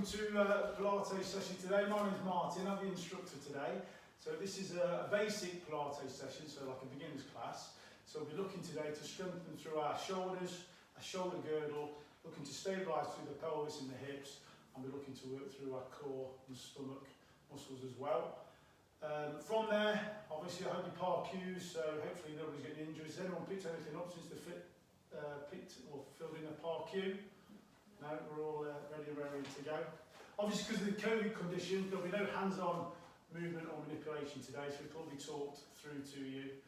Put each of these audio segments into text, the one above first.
to a Pilates session today. My name is Martin, I'm the instructor today. So this is a basic Pilates session, so like a beginner's class. So we'll be looking today to strengthen through our shoulders, a shoulder girdle, looking to stabilise through the pelvis and the hips, and we're looking to work through our core and stomach muscles as well. From there, obviously I hope you par cues, so hopefully nobody's getting injuries. Has anyone picked anything up since they picked or filled in a par cue? No, we're all ready and raring to go. Obviously because of the COVID condition, there'll be no hands-on movement or manipulation today, so it'll all be talked through to you.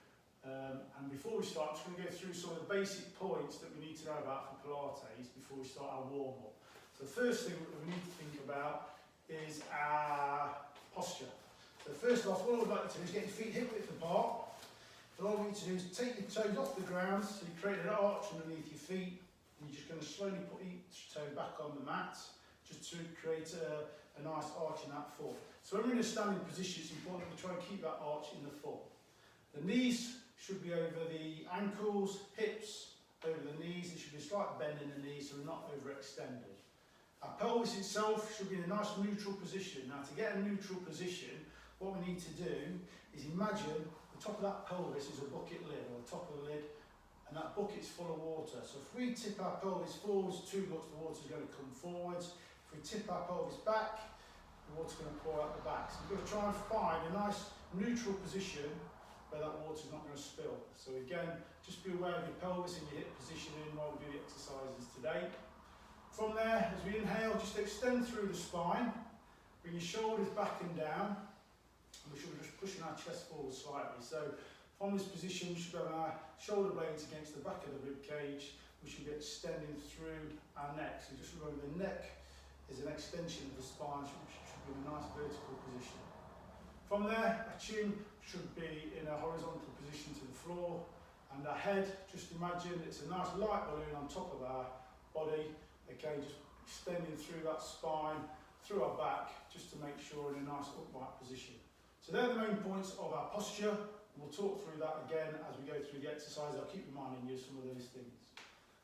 And before we start, I'm just going to go through some of the basic points that we need to know about for Pilates before we start our warm-up. So the first thing that we need to think about is our posture. So first off, what I would like to do is get your feet hip width apart. And all I want you to do is take your toes off the ground, so you create an arch underneath your feet. And you're just going to slowly put each toe back on the mat, just to create a nice arch in that foot. So when we're in a standing position, it's important that we try and keep that arch in the foot. The knees should be over the ankles, hips over the knees. There should be a slight bend in the knees so we're not overextended. Our pelvis itself should be in a nice neutral position. Now to get a neutral position, what we need to do is imagine the top of that pelvis is a bucket lid, or the top of the lid, and that bucket's full of water. So if we tip our pelvis forwards too much, the water's going to come forwards. If we tip our pelvis back, the water's going to pour out the back. So we've got to try and find a nice neutral position where that water's not going to spill. So again, just be aware of your pelvis and your hip positioning while we do the exercises today. From there, as we inhale, just extend through the spine, bring your shoulders back and down, and we should be just pushing our chest forward slightly. So from this position, we should have our shoulder blades against the back of the rib cage. We should be extending through our neck. So just remember the neck is an extension of the spine, which should be in a nice vertical position. From there, our chin should be in a horizontal position to the floor, and our head, just imagine it's a nice light balloon on top of our body. Okay, just extending through that spine, through our back, just to make sure we're in a nice upright position. So they're the main points of our posture. We'll talk through that again as we go through the exercise. I'll keep reminding you of some of those things.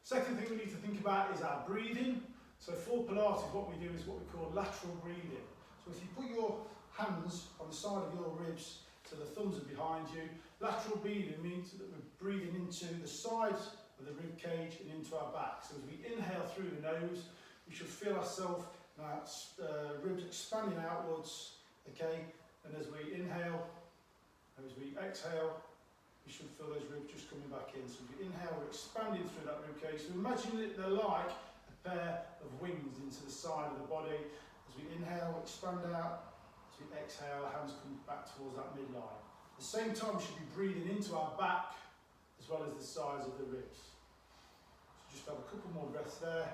Second thing we need to think about is our breathing. So for Pilates, what we do is what we call lateral breathing. So if you put your hands on the side of your ribs so the thumbs are behind you, lateral breathing means that we're breathing into the sides of the rib cage and into our back. So as we inhale through the nose, we should feel ourselves, ribs expanding outwards, okay? And as we inhale, as we exhale, we should feel those ribs just coming back in. So as we inhale, we're expanding through that rib cage. So imagine that they're like a pair of wings into the side of the body. As we inhale, we expand out. As we exhale, hands come back towards that midline. At the same time, we should be breathing into our back as well as the sides of the ribs. So just have a couple more breaths there.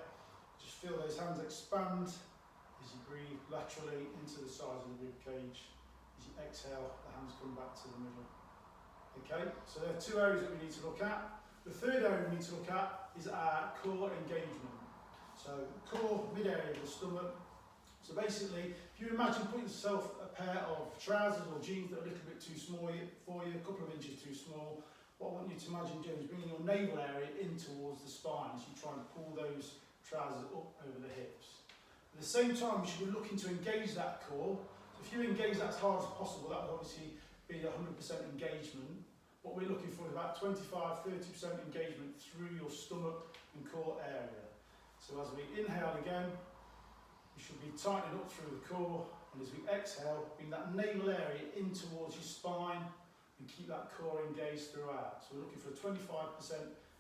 Just feel those hands expand as you breathe laterally into the sides of the rib cage. As you exhale, the hands come back to the middle. Okay, so there are two areas that we need to look at. The third area we need to look at is our core engagement. So core, mid-area of the stomach. So basically, if you imagine putting yourself a pair of trousers or jeans that are a little bit too small for you, a couple of inches too small, what I want you to imagine doing is bringing your navel area in towards the spine as you try and pull those trousers up over the hips. At the same time, you should be looking to engage that core. So if you engage that as hard as possible, that would obviously be 100% engagement. What we're looking for is about 25–30% engagement through your stomach and core area. So as we inhale again, you should be tightening up through the core, and as we exhale, bring that navel area in towards your spine and keep that core engaged throughout. So we're looking for a 25%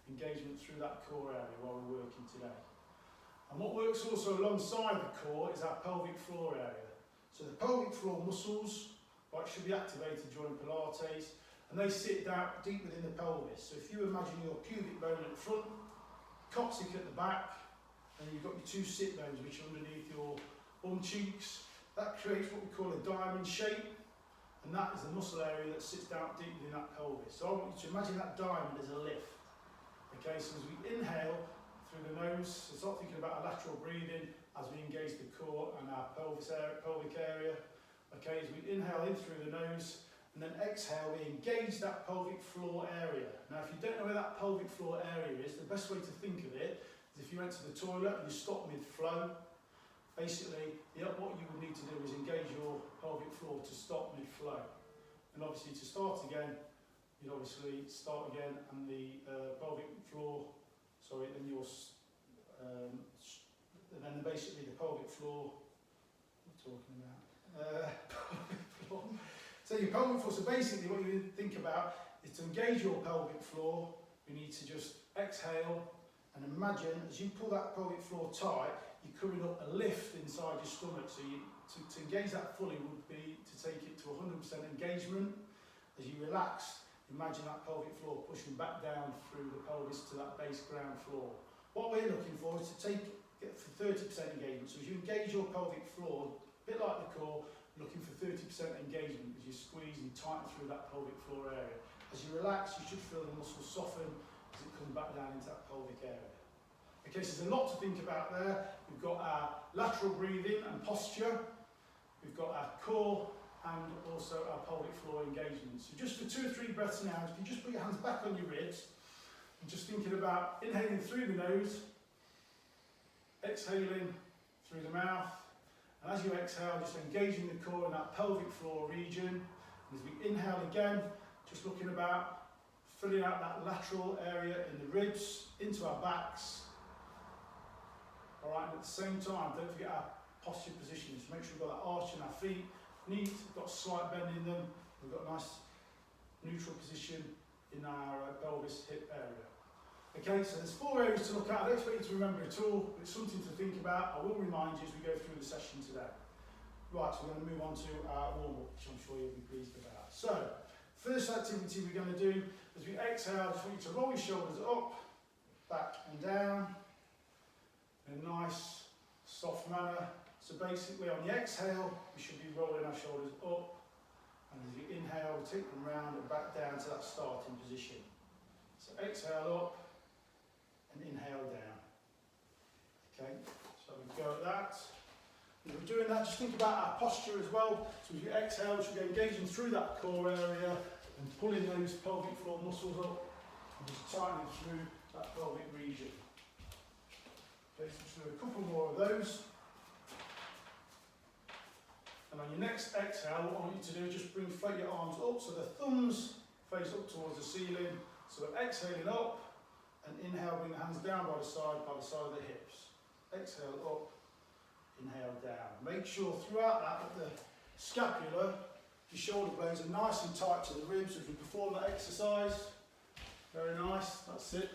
engagement through that core area while we're working today. And what works also alongside the core is our pelvic floor area. So the pelvic floor muscles should be activated during Pilates, and they sit down deep within the pelvis. So if you imagine your pubic bone at the front, coccyx at the back, and you've got your two sit bones which are underneath your bum cheeks, that creates what we call a diamond shape, and that is the muscle area that sits down deep within that pelvis. So I want you to imagine that diamond as a lift. Okay, so as we inhale through the nose, so start thinking about our lateral breathing as we engage the core and our pelvic area. Okay, as we inhale in through the nose, and then exhale, we engage that pelvic floor area. Now, if you don't know where that pelvic floor area is, the best way to think of it is if you went to the toilet and you stop mid-flow, basically what you would need to do is engage your pelvic floor to stop mid-flow. And obviously to start again, you'd obviously start again and the pelvic floor, and then basically the pelvic floor, what are we talking about? Pelvic floor. So your pelvic floor, so basically what you think about is to engage your pelvic floor, you need to just exhale and imagine as you pull that pelvic floor tight, you're coming up a lift inside your stomach. So to engage that fully would be to take it to 100% engagement. As you relax, imagine that pelvic floor pushing back down through the pelvis to that base ground floor. What we're looking for is to get for 30% engagement. So as you engage your pelvic floor, a bit like the core, looking for 30% engagement as you squeeze and tighten through that pelvic floor area. As you relax, you should feel the muscles soften as it comes back down into that pelvic area. Okay, so there's a lot to think about there. We've got our lateral breathing and posture. We've got our core and also our pelvic floor engagement. So just for 2 or 3 breaths now, if you just put your hands back on your ribs and just thinking about inhaling through the nose, exhaling through the mouth, and as you exhale, just engaging the core in that pelvic floor region. And as we inhale again, just looking about filling out that lateral area in the ribs, into our backs. All right, and at the same time, don't forget our posture position. So make sure we've got that arch in our feet, knees, we've got a slight bend in them, we've got a nice neutral position in our pelvis hip area. Okay, so there's 4 areas to look at. I don't expect you to remember it all, but it's something to think about. I will remind you as we go through the session today. Right, so we're going to move on to our warm-up, which I'm sure you'll be pleased about. So, first activity we're going to do, as we exhale, I just want you to roll your shoulders up, back and down, in a nice, soft manner. So basically on the exhale, we should be rolling our shoulders up, and as you inhale, we take them round and back down to that starting position. So exhale up, and inhale down. Okay, so we go at that. As we're doing that, just think about our posture as well. So as you exhale, we should be engaging through that core area and pulling those pelvic floor muscles up and just tightening through that pelvic region. Okay, so just do a couple more of those. And on your next exhale, what I want you to do is just float your arms up so the thumbs face up towards the ceiling. So we're exhaling up and inhale, bring the hands down by the side of the hips. Exhale up, inhale down. Make sure throughout that the scapula, your shoulder blades are nice and tight to the ribs as we perform that exercise. Very nice, that's it.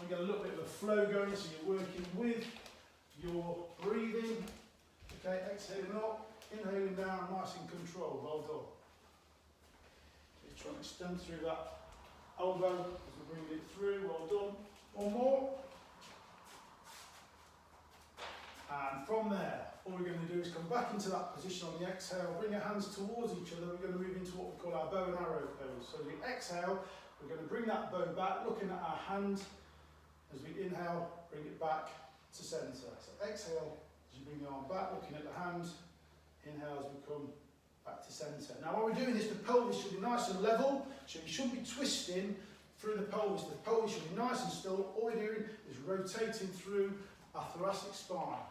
We get a little bit of a flow going, so you're working with your breathing. Okay, exhaling up, inhaling down, nice and controlled. Well done. Just try and extend through that elbow as we bring it through. Well done. One more. And from there, all we're going to do is come back into that position on the exhale, bring our hands towards each other. We're going to move into what we call our bow and arrow pose. So as we exhale, we're going to bring that bow back, looking at our hand. As we inhale, bring it back to centre. So exhale, as you bring the arm back, looking at the hand. Inhale as we come back to centre. Now what we're doing is the pelvis should be nice and level, so you shouldn't be twisting through the pelvis. The pelvis should be nice and still. All we're doing is rotating through our thoracic spine.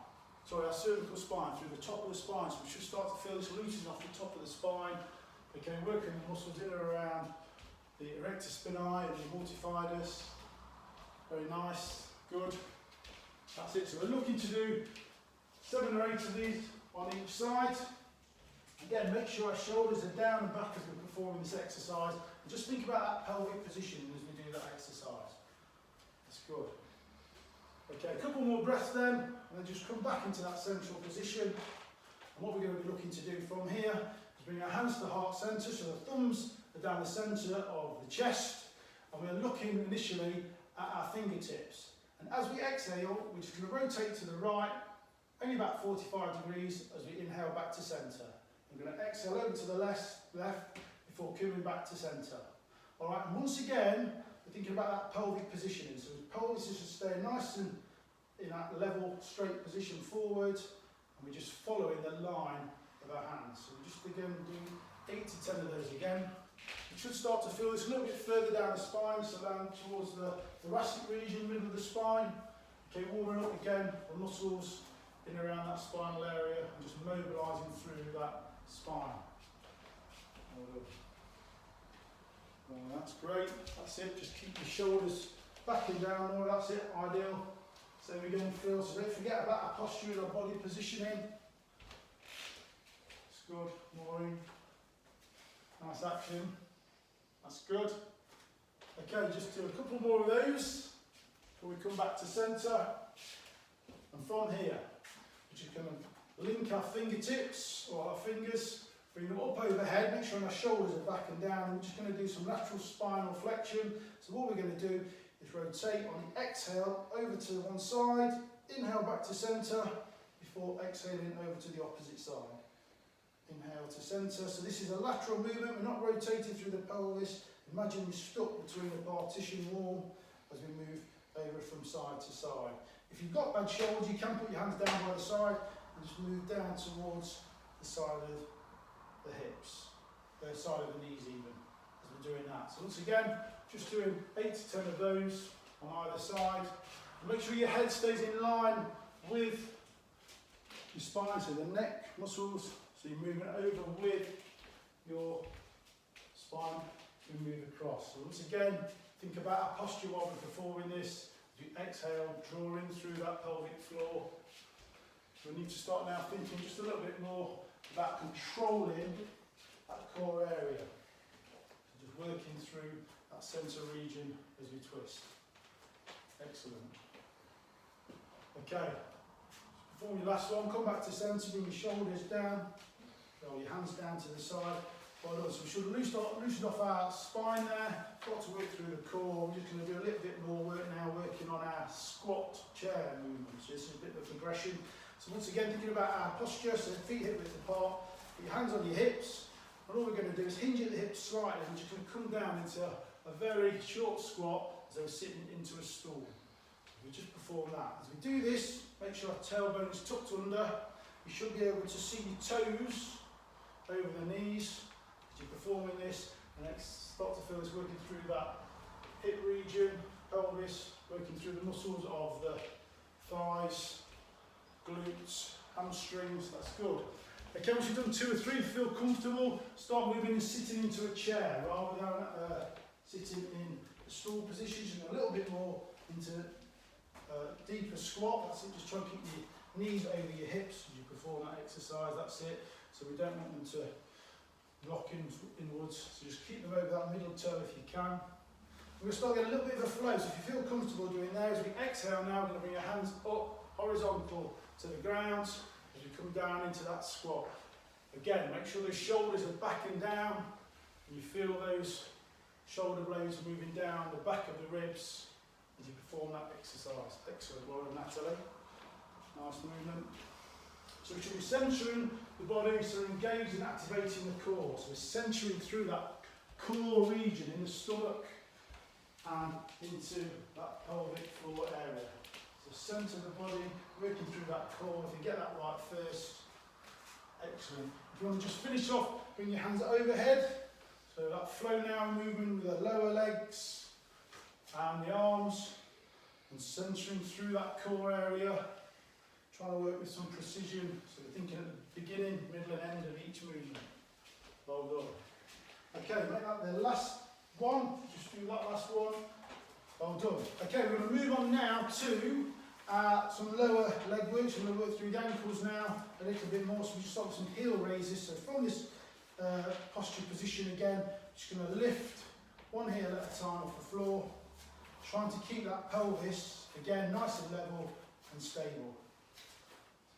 Sorry, our cervical spine, through the top of the spine. So we should start to feel this loosening off the top of the spine. Okay, working the muscles in and around the erector spinae and the multifidus. Very nice, good. That's it. So we're looking to do 7 or 8 of these on each side. Again, make sure our shoulders are down and back as we're performing this exercise. And just think about that pelvic position as we do that exercise. That's good. Okay, a couple more breaths then, and then just come back into that central position. And what we're going to be looking to do from here is bring our hands to the heart centre, so the thumbs are down the centre of the chest, and we're looking initially at our fingertips. And as we exhale, we're just going to rotate to the right, only about 45 degrees as we inhale back to centre. We're going to exhale over to the left before coming back to centre. All right, and once again, we're thinking about that pelvic positioning. So the pelvis is just staying nice and in that level, straight position forward, and we're just following the line of our hands. So we're just again doing 8 to 10 of those again. You should start to feel this a little bit further down the spine, so down towards the thoracic region, middle of the spine. Okay, warming up again the muscles in around that spinal area and just mobilising through that spine. Oh, that's great, that's it, just keep your shoulders back and down, oh, that's it, ideal. So we're going through, so don't forget about our posture and our body positioning. That's good, Maureen. Nice action, that's good. Okay, just do a couple more of those before we come back to centre. And from here, we're just going to link our fingertips or our fingers, bring them up overhead, make sure our shoulders are back and down. And we're just going to do some lateral spinal flexion. So what we're going to do is rotate on the exhale over to one side, inhale back to centre before exhaling over to the opposite side. Inhale to centre. So this is a lateral movement, we're not rotating through the pelvis. Imagine you're stuck between the partition wall as we move over from side to side. If you've got bad shoulders, you can put your hands down by the side and just move down towards the side of the hips, the side of the knees even, as we're doing that. So once again, just doing 8 to 10 of those on either side. And make sure your head stays in line with your spine, so the neck muscles, so you're moving over with your spine to move across. So once again, think about our posture while we're performing this. As you exhale, drawing through that pelvic floor. So we need to start now thinking just a little bit more about controlling that core area. So just working through that centre region as we twist. Excellent. Okay, perform your last one, come back to centre, bring your shoulders down, roll your hands down to the side. Well done. So we should have loosened off our spine there, got to work through the core. We're just going to do a little bit more work now, working on our squat chair movements. So this is a bit of a progression. So once again, thinking about our posture, so feet hip width apart, put your hands on your hips, and all we're going to do is hinge at the hips slightly, and we're just going to come down into a very short squat as though we're sitting into a stool. We just perform that. As we do this, make sure our tailbone is tucked under. You should be able to see your toes over the knees as you're performing this, and then start to feel this working through that hip region, pelvis, working through the muscles of the thighs, glutes, hamstrings. That's good. Okay, once you've done 2 or 3, if you feel comfortable, start moving and sitting into a chair rather than sitting in a stool position. Just a little bit more into deeper squat. That's it. Just try and keep your knees over your hips as you perform that exercise. That's it. So we don't want them to rock inwards. So just keep them over that middle toe if you can. We're going to start getting a little bit of a flow. So if you feel comfortable doing there, as we exhale now, we're going to bring your hands up, horizontal to the ground as you come down into that squat. Again, make sure those shoulders are back and down, and you feel those shoulder blades moving down the back of the ribs as you perform that exercise. Excellent, well done, Natalie. Nice movement. So we should be centering the body, so engaging and activating the core. So we're centering through that core region in the stomach and into that pelvic floor area. So centre the body, working through that core. If you get that right first, excellent. If you want to just finish off, bring your hands overhead. So that flow now movement with the lower legs and the arms, and centering through that core area. Trying to work with some precision. So we're thinking at the beginning, middle and end of each movement. Well done. Okay, make that the last one. Just do that last one. Well done. Okay, we're going to move on now to some lower leg work. So we're going to work through the ankles now a little bit more. So we just start with some heel raises. So from this posture position again, just going to lift one heel at a time off the floor. Trying to keep that pelvis, again, nice and level and stable.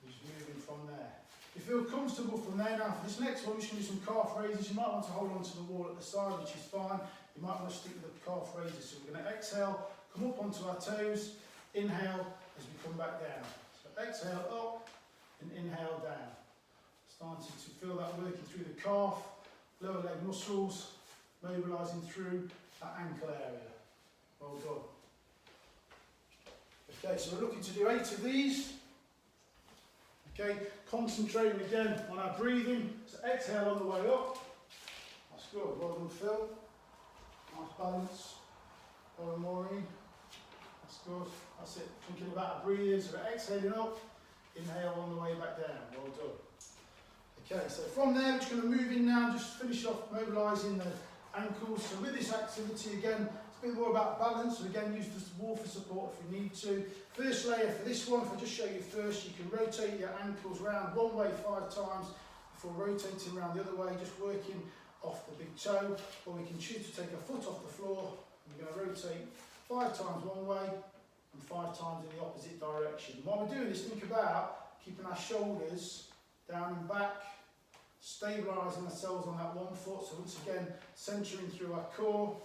So just moving from there. If you feel comfortable from there now, for this next one, we're just going to do some calf raises. You might want to hold on to the wall at the side, which is fine. You might want to stick with the calf raises. So we're going to exhale, come up onto our toes, inhale as we come back down. So exhale up and inhale down. Starting to feel that working through the calf, lower leg muscles, mobilising through that ankle area. Well done. Okay, so we're looking to do 8 of these. Okay, concentrating again on our breathing. So exhale on the way up. That's good. Well done, Phil. Nice balance. Well done, Maureen. That's good. That's it. Thinking about our breathing. So we're exhaling up, Inhale on the way back down. Well done. Okay, so from there, we're just going to move in now and just finish off mobilising the ankles. So with this activity, again, it's a bit more about balance. So again, use the wall for support if you need to. First layer for this one, if I just show you first, you can rotate your ankles round one way 5 times before rotating around the other way, just working off the big toe. Or we can choose to take a foot off the floor. We're going to rotate 5 times one way and 5 times in the opposite direction. While we're doing this, think about keeping our shoulders down and back, stabilising ourselves on that one foot. So once again, centering through our core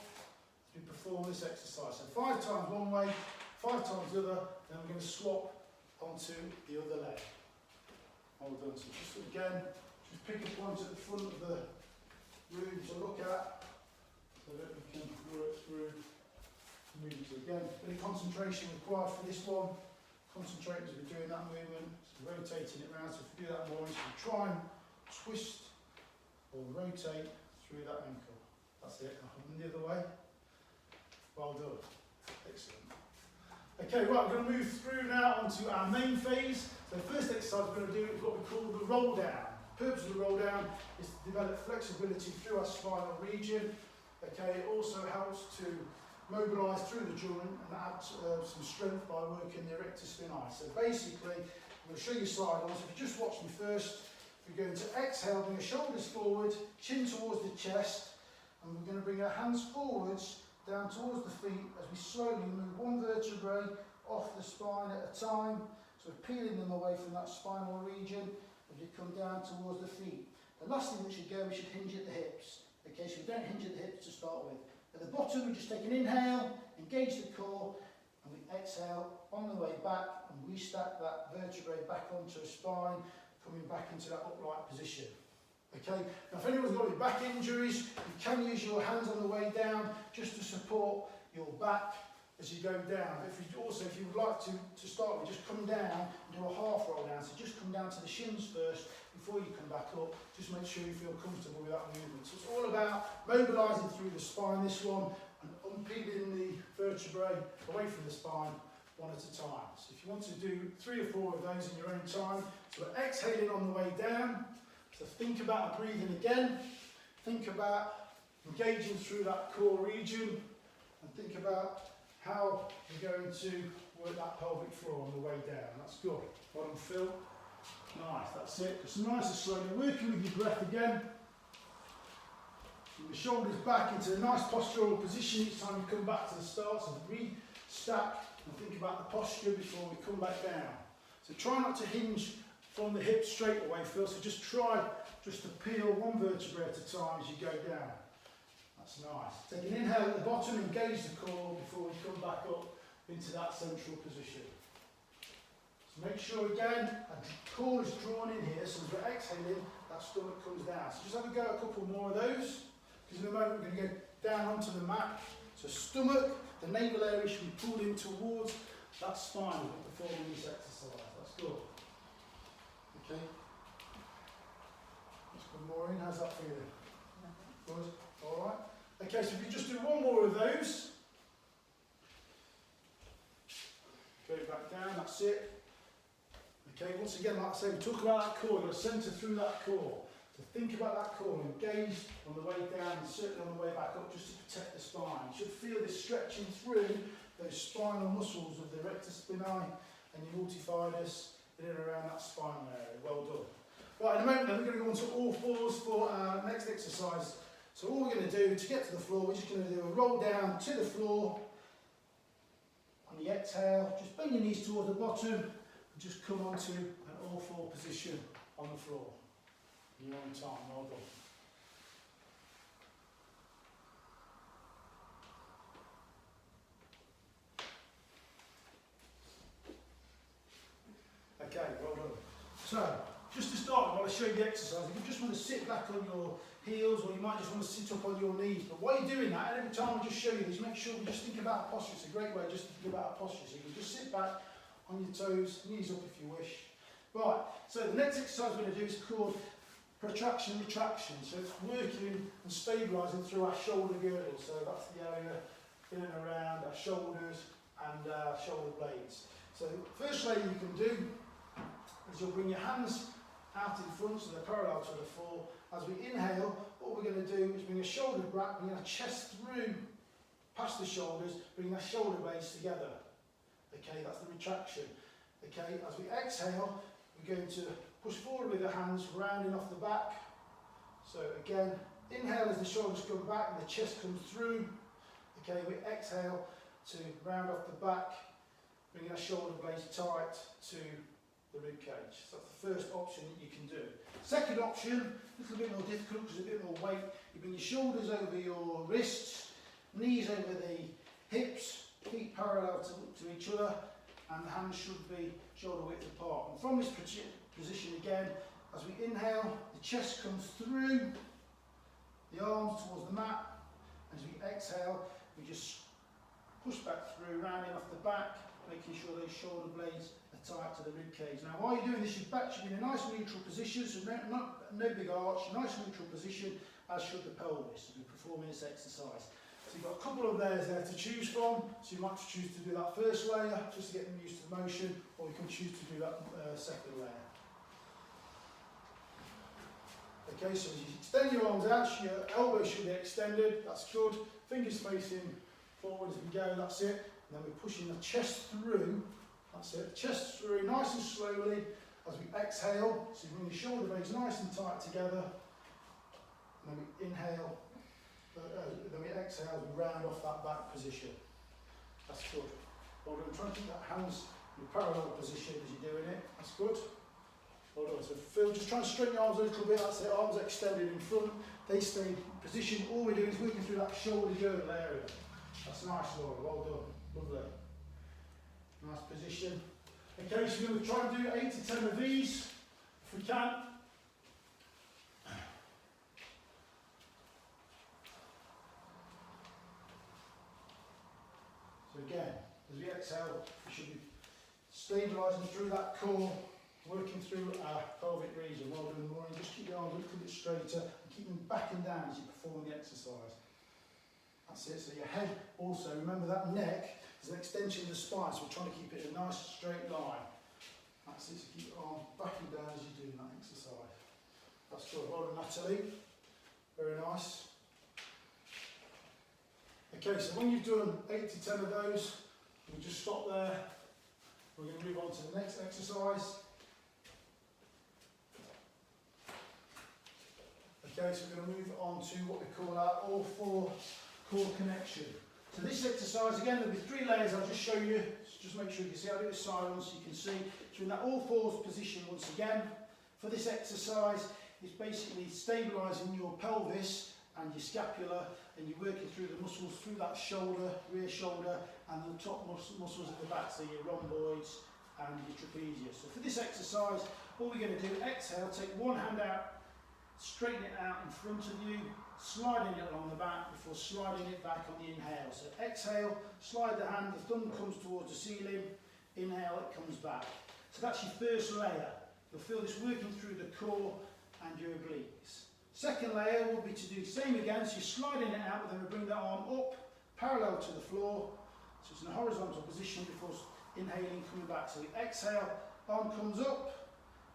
as we perform this exercise. So 5 times one way, 5 times the other, then we're going to swap onto the other leg. Well done. So just again, just pick a point at the front of the room to look at so that we can work through moving. So again, a bit of concentration required for this one. Concentrate as we're doing that movement, so rotating it around. So if we do that more, so we try and twist or rotate through that ankle. That's it. And the other way. Well done. Excellent. Okay, right, we're going to move through now onto our main phase. So the first exercise we're going to do is what we call the roll down. The purpose of the roll down is to develop flexibility through our spinal region. Okay, it also helps to mobilise through the joint and add some strength by working the erector spinae. So basically, I'm going to show you a slide on. So if you just watch me first, we're going to exhale, bring the shoulders forward, chin towards the chest, and we're going to bring our hands forwards down towards the feet as we slowly move one vertebrae off the spine at a time. So we're peeling them away from that spinal region as we come down towards the feet. The last thing we should go, we should hinge at the hips. Okay, so we don't hinge at the hips to start with. At the bottom, we just take an inhale, engage the core, and we exhale on the way back and restack that vertebrae back onto a spine, coming back into that upright position. Okay, now if anyone's got any back injuries, you can use your hands on the way down just to support your back as you go down. But if you would like to start with, just come down and do a half roll down. So just come down to the shins first before you come back up. Just make sure you feel comfortable with that movement. So it's all about mobilising through the spine, this one, and unpeeling the vertebrae away from the spine one at a time. So if you want to do 3 or 4 of those in your own time, so we're exhaling on the way down. So think about breathing again. Think about engaging through that core region, and think about how you're going to work that pelvic floor on the way down. That's good. Bottom fill. Nice, that's it. Just nice and slowly working with your breath again. Bring the shoulders back into a nice postural position each time you come back to the start. So restack and think about the posture before we come back down. So try not to hinge from the hips straight away, Phil. So just try just to peel one vertebrae at a time as you go down. That's nice. Take an inhale at the bottom, engage the core before we come back up into that central position. So make sure again, our core is drawn in here, so as we're exhaling, that stomach comes down. So just have a go at a couple more of those, because in a moment we're going to go down onto the mat. So stomach, the navel area should be pulled in towards that spine when we're performing this exercise. That's good. Okay. Let's put more in. How's that feeling? Good. All right. Okay, so if you just do one more of those, go back down, that's it. Okay, once again, like I say, we talk about that core, you've got to centre through that core. So think about that core, engage on the way down and certainly on the way back up just to protect the spine. You should feel this stretching through those spinal muscles of the erector spinae and your multifidus in and around that spinal area. Well done. Right, in a moment then we're going to go on to all fours for our next exercise. So all we're going to do to get to the floor, we're just going to do a roll down to the floor. On the exhale, just bring your knees towards the bottom and just come onto an all four position on the floor. In your own time, well done. Okay, well done. So, just to start, while I show you the exercise, if you just want to sit back on your heels, or you might just want to sit up on your knees, but while you're doing that, every time I just show you this, make sure you just think about posture. It's a great way just to think about posture. So you can just sit back on your toes, knees up if you wish. Right, so the next exercise we're going to do is called protraction retraction. So it's working and stabilising through our shoulder girdle. So that's the area in and around our shoulders and our shoulder blades. So the first layer you can do is you'll bring your hands out in front so they're parallel to the floor. As we inhale, what we're going to do is bring the shoulders back, bring our chest through, past the shoulders, bring our shoulder blades together. Okay, that's the retraction. Okay, as we exhale, we're going to push forward with the hands, rounding off the back. So again, inhale as the shoulders come back and the chest comes through. Okay, we exhale to round off the back, bringing our shoulder blades tight to the rib cage. So that's the first option that you can do. Second option, a little bit more difficult because a bit more weight. You bring your shoulders over your wrists, knees over the hips, feet parallel to each other, and the hands should be shoulder width apart. And from this position again, as we inhale, the chest comes through, the arms towards the mat. As we exhale, we just push back through, rounding off the back, making sure those shoulder blades are tight to the rib cage. Now while you're doing this, your back should be in a nice neutral position, so no big arch, nice neutral position, as should the pelvis as we're performing this exercise. So you've got a couple of layers there to choose from, so you might choose to do that first layer, just to get them used to the motion, or you can choose to do that second layer. Okay, so as you extend your arms out, your elbows should be extended, that's good. Fingers facing forward as we go, that's it. And then we're pushing the chest through, that's it. Chest through nice and slowly as we exhale. So you bring the shoulder blades nice and tight together. And then we inhale, then we exhale, we round off that back position. That's good. Well done. Try and keep that hands in a parallel position as you're doing it. That's good. Well done. So Phil, just try and straighten your arms a little bit. That's it. Arms extended in front. They stay in position. All we're doing is working through that shoulder girdle area. That's nice, Laura. Well done. Lovely. Nice position. Okay, so we're going to try and do 8 to 10 of these, if we can. So again, as we exhale, we should be stabilising through that core, working through our pelvic region. Well done, Maureen. Just keep your arms a little bit straighter and keep them back and down as you perform the exercise. That's it. So your head also, remember that neck is an extension of the spine, so we're trying to keep it in a nice straight line. That's it. So keep your arms back and down as you're doing that exercise. That's good. Well done, Natalie. Very nice. Okay, so when you've done 8 to 10 of those, we'll just stop there. We're going to move on to the next exercise. Okay, so we're going to move on to what we call our all-four core connection. So this exercise, again, there'll be 3 layers I'll just show you. So just make sure you can see. I'll do it silent so you can see. So in that all-fours position once again. For this exercise, it's basically stabilising your pelvis and your scapula, and you're working through the muscles through that shoulder, rear shoulder, and the top muscles at the back, so your rhomboids and your trapezius. So for this exercise, what we're going to do, exhale, take one hand out, straighten it out in front of you, sliding it along the back before sliding it back on the inhale. So exhale, slide the hand, the thumb comes towards the ceiling, inhale, it comes back. So that's your first layer. You'll feel this working through the core and your obliques. Second layer will be to do the same again, so you're sliding it out, but then we bring that arm up, parallel to the floor, so it's in a horizontal position before inhaling, coming back. So we exhale, arm comes up,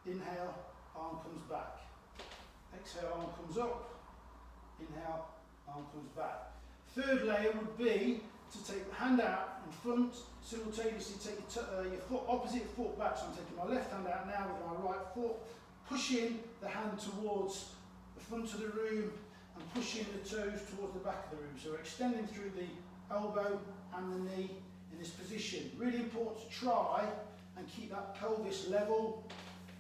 inhale, arm comes back. Exhale, arm comes up, inhale, arm comes back. Third layer would be to take the hand out in front, simultaneously take your foot, opposite foot back. So I'm taking my left hand out now with my right foot, pushing the hand towards the front of the room and pushing the toes towards the back of the room. So we're extending through the elbow and the knee in this position. Really important to try and keep that pelvis level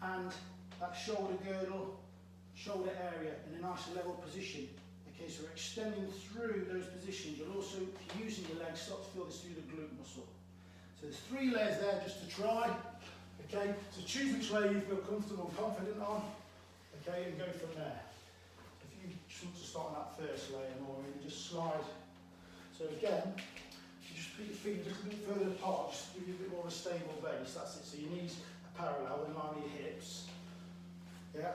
and that shoulder girdle, shoulder area in a nice level position. Okay, so we're extending through those positions. You'll also, if you're using your legs, start to feel this through the glute muscle. So there's 3 layers there just to try. Okay, so choose which layer you feel comfortable and confident on. Okay, and go from there. If you just want to start on that first layer more, and just slide. So again, you just put your feet a little bit further apart, just to give you a bit more of a stable base. That's it. So your knees are parallel in line with your hips. Yeah,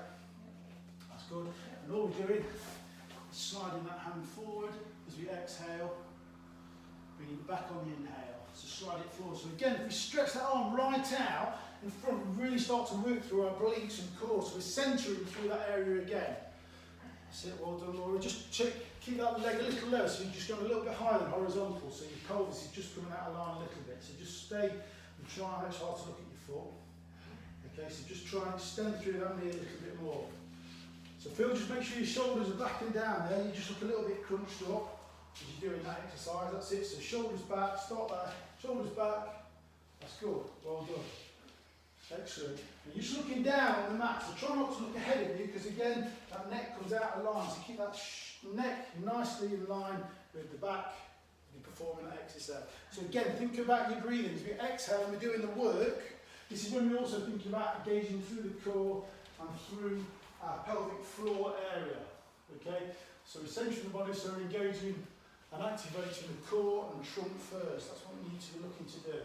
that's good. And all we're doing is sliding that hand forward as we exhale, bringing it back on the inhale. So slide it forward. So again, if we stretch that arm right out in front, we really start to work through our obliques and core. So we're centering through that area again. That's it, well done, Laura. Just keep that leg a little lower, so you're just going a little bit higher than horizontal, so your pelvis is just coming out of line a little bit. So just stay and try, it's hard to look at your foot. Okay, so just try and extend through that knee a little bit more. So Phil, just make sure your shoulders are back and down there. You just look a little bit crunched up as you're doing that exercise. That's it. So shoulders back, start there. Shoulders back. That's good. Well done. Excellent. And you're just looking down on the mat. So try not to look ahead of you, because again, that neck comes out of line. So keep that neck nicely in line with the back. You're performing that exercise. So again, think about your breathing. As we exhale and we're doing the work, this is when we're also thinking about engaging through the core and through our pelvic floor area. Okay, so we're centering the body, so we're engaging and activating the core and trunk first. That's what we need to be looking to do.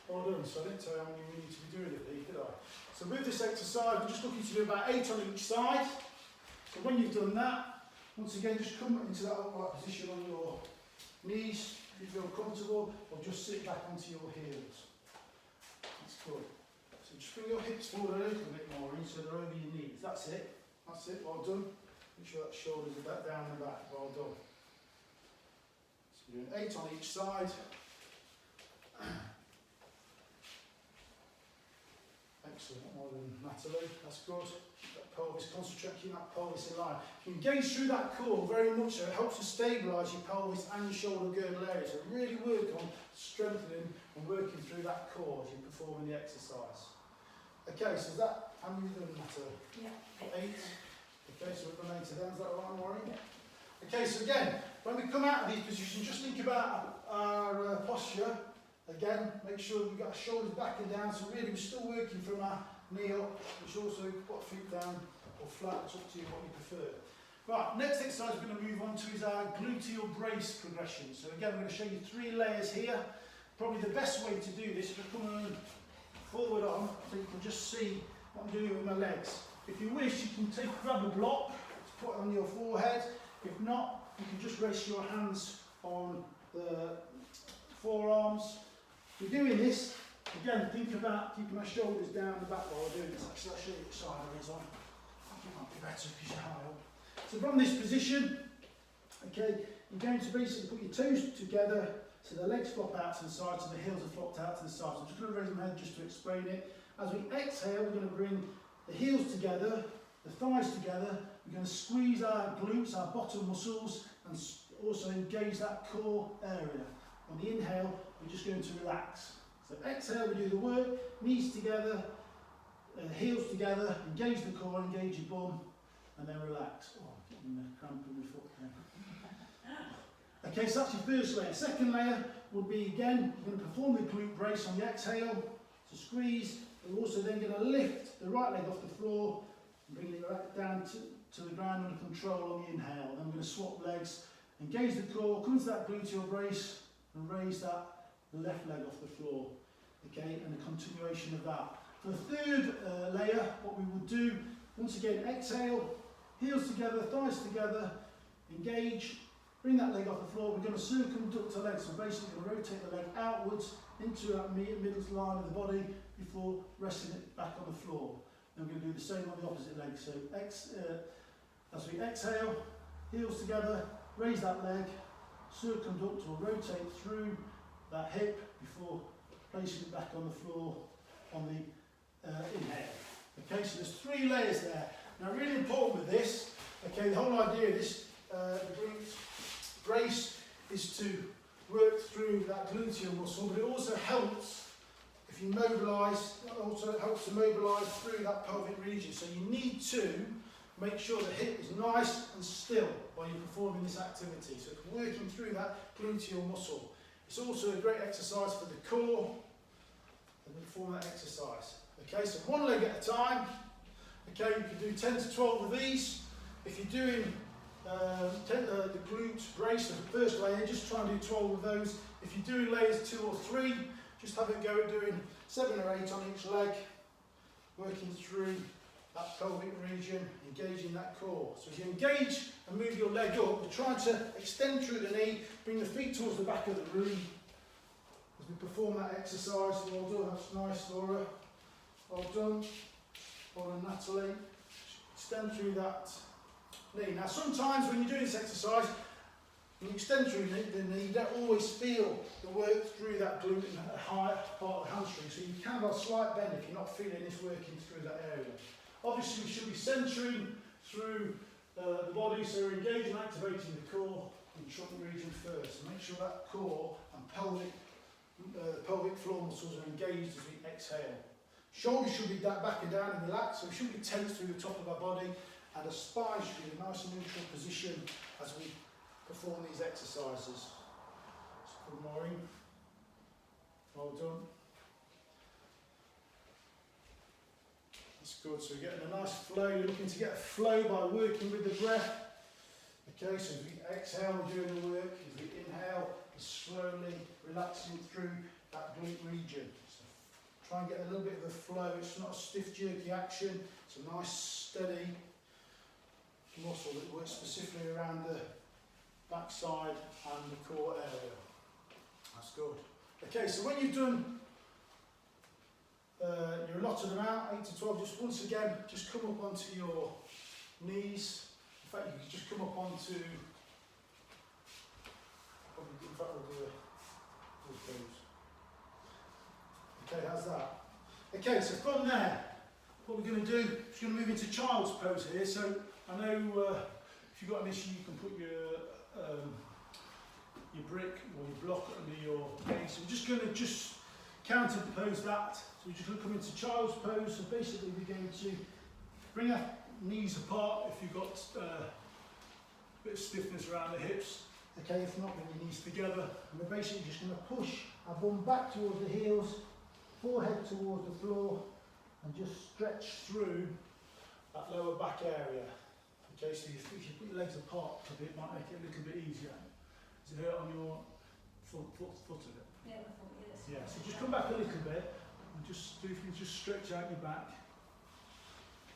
Well done. So I didn't tell you how many we need to be doing it, did I? So with this exercise, we're just looking to do about 8 on each side. So when you've done that, once again, just come into that upright position on your knees if you feel comfortable, or just sit back onto your heels. That's good. So just bring your hips forward a little bit more, so they're over your knees. That's it. That's it. Well done. Make sure that shoulders are back down the back. Well done. So we're doing 8 on each side. Excellent. Well done, Natalie. That's good. That pelvis, concentrate, keep that pelvis in line. You engage through that core very much, so it helps to stabilise your pelvis and your shoulder girdle area. So really work on strengthening and working through that core as you're performing the exercise. Okay, so is that how many have you done, Natalie? Yeah. 8. Okay, so we're going to 8 down. Is that all right, Maureen? Yeah. Okay, so again, when we come out of these positions, just think about our posture. Again, make sure we've got our shoulders back and down, so really we're still working from our knee up, which also put our feet down or flat, it's up to you what you prefer. Right, next exercise we're going to move on to is our gluteal brace progression. So again, we're going to show you 3 layers here. Probably the best way to do this is to come forward on, so you can just see what I'm doing with my legs. If you wish, you can grab a block to put on your forehead. If not, you can just rest your hands on the forearms. If you're doing this, again, think about keeping my shoulders down the back while we're doing this. Actually, I'll show you which side it is on. I think it might be better because you're high up. So from this position, okay, you're going to basically put your toes together, so the legs flop out to the side, so the heels are flopped out to the side. So I'm just going to raise my head just to explain it. As we exhale, we're going to bring the heels together, the thighs together. We're going to squeeze our glutes, our bottom muscles, and also engage that core area. On the inhale, we're just going to relax. So exhale, we do the work, knees together, heels together, engage the core, engage your bum, and then relax. Oh, I'm getting a cramp in my foot there. Okay, so that's your first layer. Second layer would be, again, you're going to perform the glute brace on the exhale. So squeeze. We're also then going to lift the right leg off the floor and bring it right down to the ground under control on the inhale. Then we're going to swap legs, engage the core, come into that gluteal brace, and raise that left leg off the floor. Okay, and a continuation of that. For the third layer, what we would do, once again, exhale, heels together, thighs together, engage, bring that leg off the floor. We're going to circumduct the leg, so basically we're going to rotate the leg outwards into that middle line of the body before resting it back on the floor. Then we're going to do the same on the opposite leg. So as we exhale, heels together, raise that leg, circumduct or rotate through that hip before placing it back on the floor on the inhale. Okay, so there's 3 layers there. Now, really important with this, okay, the whole idea of this glute brace is to work through that gluteal muscle, but it also helps if you mobilise, it also helps to mobilise through that pelvic region. So you need to make sure the hip is nice and still while you're performing this activity. So it's working through that gluteal muscle. It's also a great exercise for the core and perform that exercise. Okay, so 1 leg at a time. Okay, you can do 10 to 12 of these. If you're doing the glute brace, the first layer, just try and do 12 of those. If you're doing layers 2 or 3, just have a go at doing 7 or 8 on each leg, working through that pelvic region, engaging that core. So as you engage and move your leg up, we're trying to extend through the knee, bring the feet towards the back of the room. As we perform that exercise. Well done, that's nice, Laura. Well done. Well done, Natalie. Extend through that knee. Now sometimes when you're doing this exercise, when you extend through the knee, you don't always feel the work through that glute and the high part of the hamstring. So you can have a slight bend if you're not feeling this working through that area. Obviously we should be centering through the body, so we're engaging and activating the core and trunk region first. Make sure that core and pelvic floor muscles are engaged as we exhale. Shoulders should be back and down and relaxed, so we shouldn't be tense through the top of our body, and the spine should be in a nice and neutral position as we perform these exercises. So good morning. Well done. That's good. So we're getting a nice flow. You're looking to get a flow by working with the breath. Okay, so as we exhale, we're doing the work. As we inhale, we're slowly relaxing through that glute region. So try and get a little bit of a flow. It's not a stiff, jerky action. It's a nice, steady muscle that works specifically around the backside and the core area. That's good. Okay, so when you've done your allotted amount, 8 to 12, just once again, just come up onto your knees. In fact, you can just come up onto, in fact we'll do a pose. Okay, how's that? Okay, so from there, what we're going to do is we're going to move into child's pose here. So I know if you've got an issue, you can put your brick or your block under your knee. So we're just going to counterpose that. So we're just going to come into child's pose. So basically we're going to bring our knees apart if you've got a bit of stiffness around the hips. Okay, if not, bring your knees together. And we're basically just going to push our bum back towards the heels, forehead towards the floor, and just stretch through that lower back area. Okay, so if you put your legs apart a bit, it might make it a little bit easier. Does it hurt on your foot of it? Yeah, my foot, yes. Yeah, so just come back a little bit and just, if you just stretch out your back.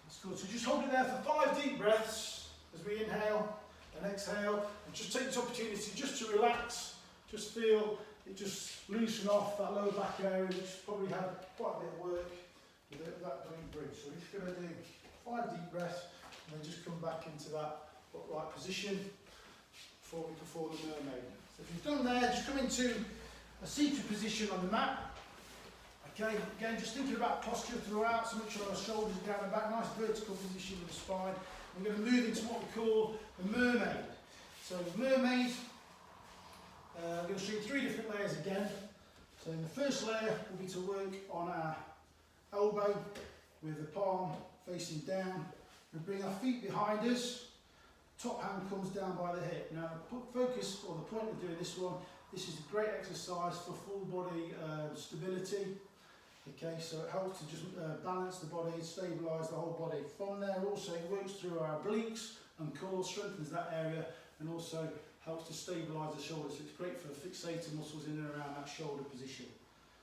That's good. So just hold it there for 5 deep breaths as we inhale and exhale. And just take this opportunity just to relax. Just feel it just loosen off that lower back area, which probably had quite a bit of work with that glute bridge. So we're just going to do 5 deep breaths. And then just come back into that upright position before we perform the mermaid. So if you've done there, just come into a seated position on the mat. Okay, again, just thinking about posture throughout, so make sure our shoulders are down and back, nice vertical position with the spine. We're going to move into what we call the mermaid. So the mermaid, I'm going to show you 3 different layers again. So in the first layer will be to work on our elbow with the palm facing down. We bring our feet behind us, top hand comes down by the hip. Now the focus, or the point of doing this one, this is a great exercise for full body stability. Okay, so it helps to just balance the body, stabilise the whole body. From there also it works through our obliques and core, strengthens that area, and also helps to stabilise the shoulders. So it's great for fixating muscles in and around that shoulder position.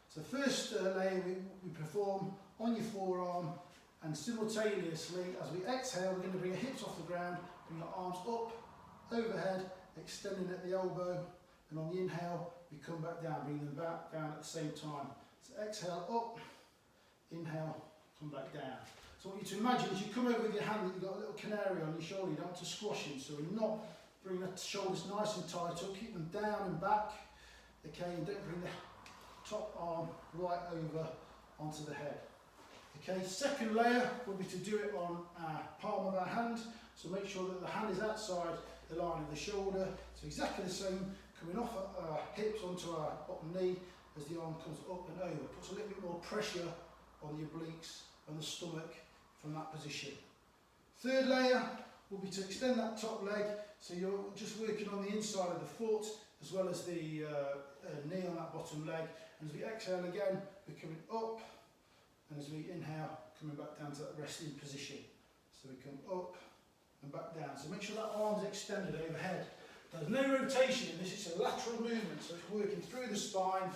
So first layer we perform on your forearm, and simultaneously, as we exhale, we're going to bring our hips off the ground, bring our arms up, overhead, extending at the elbow, and on the inhale, we come back down, bring them back down at the same time. So exhale up, inhale, come back down. So what you to imagine is you come over with your hand, you've got a little canary on your shoulder, you don't want to squash him, so we're not bring the shoulders nice and tight up, keep them down and back, okay, and don't bring the top arm right over onto the head. Okay, second layer will be to do it on our palm of our hand, so make sure that the hand is outside the line of the shoulder. So exactly the same, coming off our hips onto our bottom knee as the arm comes up and over. Puts a little bit more pressure on the obliques and the stomach from that position. Third layer will be to extend that top leg, so you're just working on the inside of the foot as well as the knee on that bottom leg. And as we exhale again, we're coming up. And as we inhale, coming back down to that resting position. So we come up and back down. So make sure that arm's extended overhead. There's no rotation in this, it's a lateral movement. So it's working through the spine,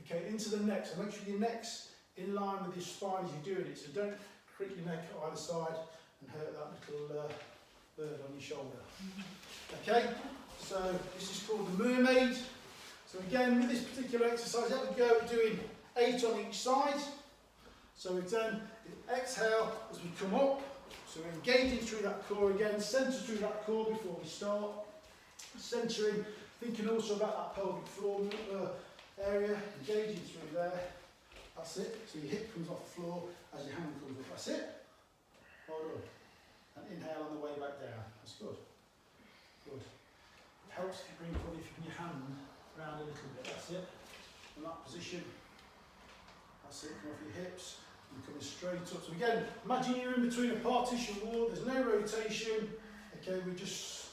okay, into the neck. So make sure your neck's in line with your spine as you're doing it. So don't creak your neck either side and hurt that little bird on your shoulder. Okay, so this is called the mermaid. So again, with this particular exercise, have a go at doing 8 on each side. So we've done exhale as we come up. So we're engaging through that core again, centre through that core before we start. Centering, thinking also about that pelvic floor area, engaging through there. That's it. So your hip comes off the floor as your hand comes up. That's it. Well done. And inhale on the way back down. That's good. Good. It helps to bring probably your hand around a little bit. That's it. In that position. That's it. Come off your hips. And coming straight up. So again, imagine you're in between a partition wall. There's no rotation. Okay, we're just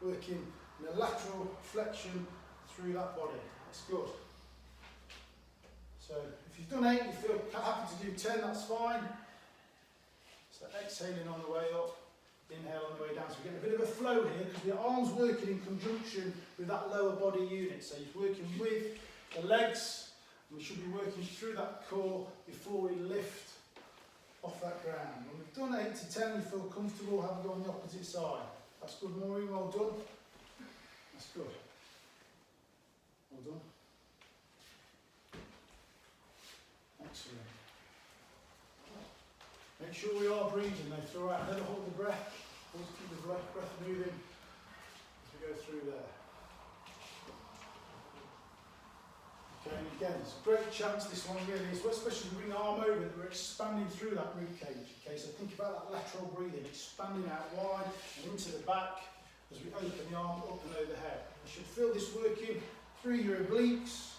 working in a lateral flexion through that body. That's good. So if you've done 8, you feel happy to do 10, that's fine. So exhaling on the way up, inhale on the way down. So we're getting a bit of a flow here because the arm's working in conjunction with that lower body unit. So he's working with the legs, and we should be working through that core before we lift off that ground. When we've done 8 to 10, you feel comfortable, have a go on the opposite side. That's good, Maureen, well done. That's good. Well done. Excellent. Make sure we are breathing though throughout. Never hold the breath. Always keep the breath moving as we go through there. Okay, and again, it's a great chance this one really is, especially when we bring the arm over, that we're expanding through that rib cage. Okay, so think about that lateral breathing, expanding out wide and into the back as we open the arm up and overhead. You should feel this working through your obliques.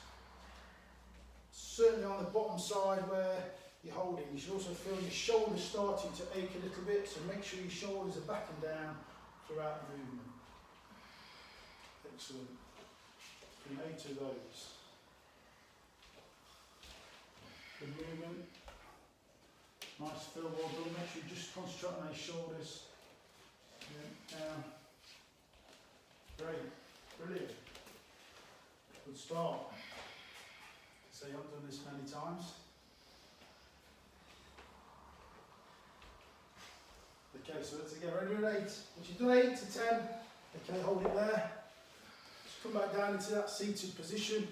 Certainly on the bottom side where you're holding. You should also feel your shoulders starting to ache a little bit, so make sure your shoulders are back and down throughout the movement. Excellent. Doing 8 of those. Good movement. Nice feel, well done. Make sure you just concentrate on those shoulders. Down. Great. Brilliant. Good start. So you haven't done this many times. Okay, so let's again, ready with 8. Once you've done 8 to 10, okay, hold it there. Just come back down into that seated position.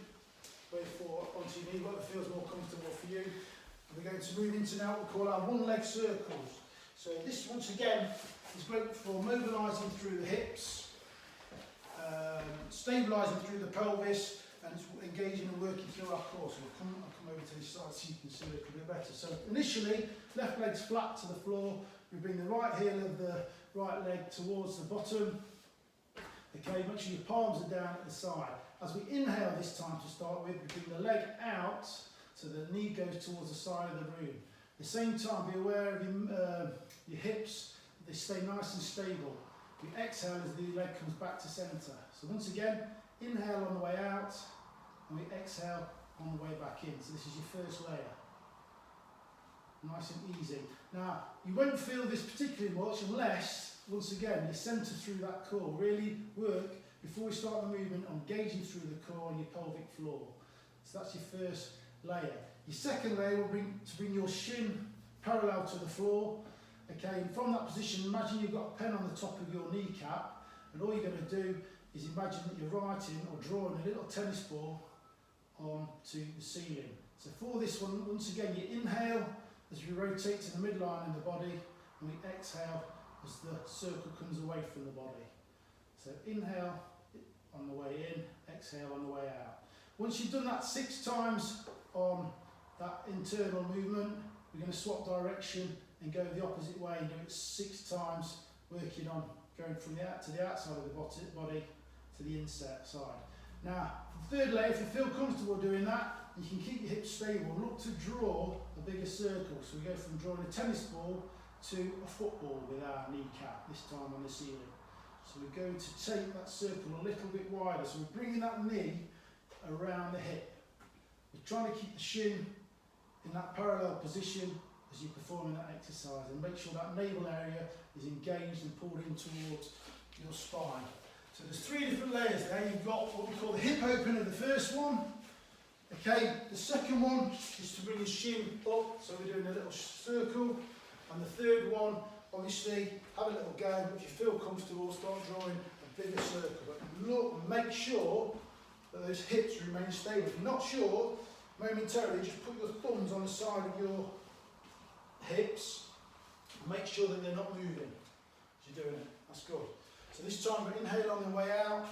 Way forward onto your knee, whatever feels more comfortable for you. And we're going to move into now what we call our one leg circles. So this, once again, is great for mobilising through the hips, stabilising through the pelvis, and it's engaging and working through our core. So I'll come over to this side so you can see it a little bit better. So initially, left leg's flat to the floor. We bring the right heel of the right leg towards the bottom. Okay, make sure your palms are down at the side. As we inhale this time to start with, we bring the leg out so the knee goes towards the side of the room. At the same time, be aware of your hips, they stay nice and stable. We exhale as the leg comes back to centre. So once again, inhale on the way out, and we exhale on the way back in. So this is your first layer. Nice and easy. Now, you won't feel this particularly much unless, once again, you centre through that core. Really work, before we start the movement, on gauging through the core and your pelvic floor. So that's your first layer. Your second layer will bring your shin parallel to the floor. Okay, and from that position, imagine you've got a pen on the top of your kneecap, and all you're going to do is imagine that you're writing or drawing a little tennis ball onto the ceiling. So for this one, once again, you inhale as you rotate to the midline in the body, and we exhale as the circle comes away from the body. So inhale on the way in, exhale on the way out. Once you've done that 6 times on that internal movement, we're going to swap direction and go the opposite way and do it 6 times, working on going from the to the outside of the body to the inside side. Now, the third layer, if you feel comfortable doing that, you can keep your hips stable. Look to draw a bigger circle. So we go from drawing a tennis ball to a football with our kneecap, this time on the ceiling. So we're going to take that circle a little bit wider. So we're bringing that knee around the hip. We're trying to keep the shin in that parallel position as you're performing that exercise, and make sure that navel area is engaged and pulled in towards your spine. So there's 3 different layers there. You've got what we call the hip opener, the first one. Okay, the second one is to bring your shin up, so we're doing a little circle. And the third one, obviously, have a little go. If you feel comfortable, start drawing a bigger circle. But look, make sure that those hips remain stable. If you're not sure, momentarily just put your thumbs on the side of your hips and make sure that they're not moving as you're doing it. That's good. So this time we inhale on the way out,